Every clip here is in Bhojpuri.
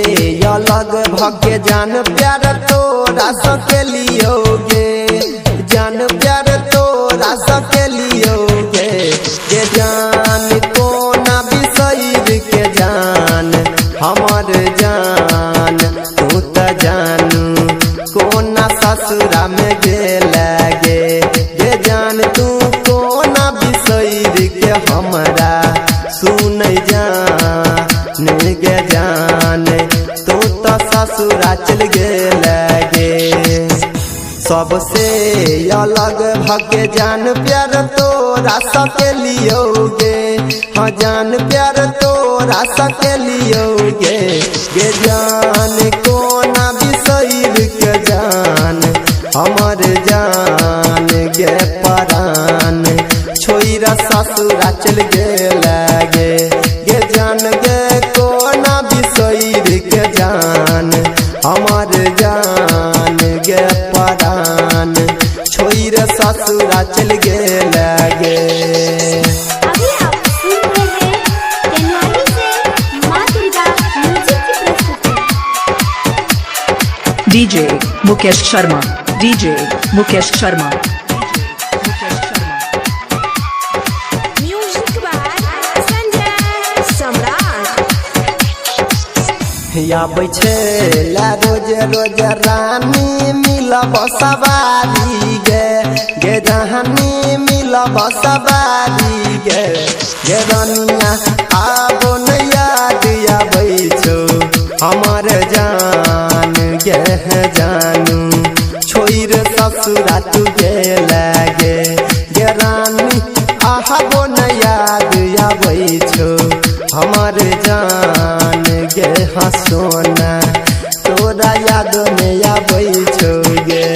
अलग भगे जान प्यार तोरा सके लियोगे जान प्यार तोरा सके लियोगे ये जान कोना बिसैर के जान हमर जान तू त जानू कोना ससुरा में गेलगे ये जान तू कोना बिसैर के हमरा सुन जान गे जान तू तो ससुरा चल गेलगे सबसे अलग भगे जान प्यार तोरा सके लियोगे हाँ जान प्यार तोरा सके लियोगे गे जान कोना बिसैर के जान हमर जान गे परान छोइरा ससुरा चल गेलगे गे जान गे कोना बिसैर के जान हमर जान गे परान छोइरा ससुरा चल गेलगे। अभी आप सुन रहे हैं टेनवारी से माँ दुर्गा म्यूजिक की प्रस्तुति। DJ Mukesh Sharma DJ Mukesh Sharma music by Sanjay Samrat. आबै छेला रोज रोज रानी मिलब सवारी गे जहानी मिलब सवारी गे रानिया आबो न याद आबै छौ हमर जान गे जानू छोइर ससुरा तू गेलगे गे रानी आबो न याद आबै छौ हमर जान गे हसोना तोरा याद में आबै छौ गे।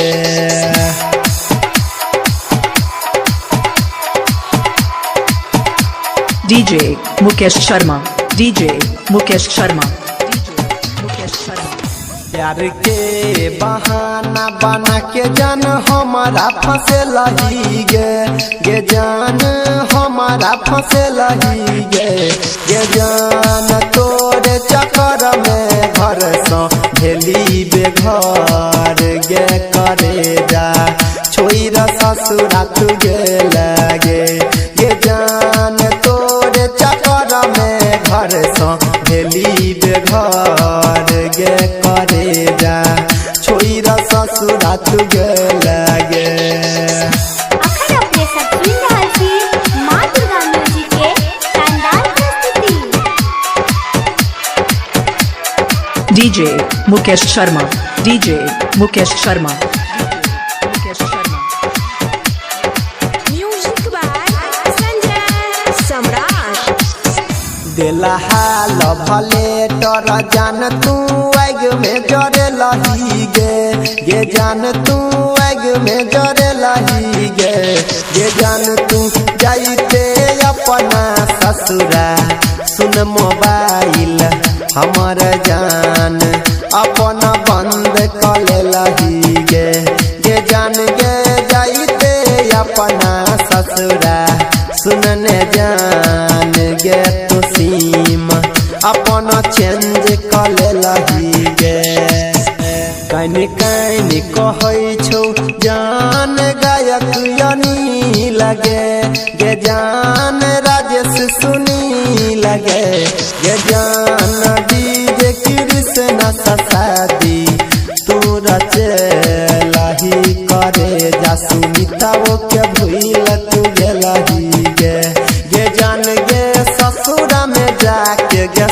डीजे मुकेश शर्मा डीजे मुकेश शर्मा मुकेश शर्मा प्यार के बहाना बना के जान हमारा फंसे लही गे जान हमारा फंसे लही गे जान तोरे चक्कर में घर से भेली बेघर गे करे जा छोइरा ससुरा तू गेलगे गे जान तोरे चक्कर में घर से भेली बेघर गे करे जा छोइरा ससुरा तू गेलगे। अखन अपने सब सुन रहल छी माँ दुर्गा म्यूजिक के शानदार प्रस्तुति। DJ Mukesh Sharma DJ Mukesh Sharma Mukesh Sharma music by Sanjay Samrat. देला हाल भले डर जान तू आग में जरे लही गे जान तू आग में जरे लही गे जान तू जाइते अपना ससुरा सुन मोबाइल हमर जान अपना बंद कर लही गे जान गे जाइते अपना ससुरा सुनने जान गे तो सीम अपना चेंज कर लही गे कनी कनी कहै छौ जान गायक यानी लगे गे जान राजेश सुनी लगे गे जान डीजे कृष्ण ससादी तोरा चलही करे जा सुनीता वो के भूल तू गेलही गे जान गे ससुरा में जाके गे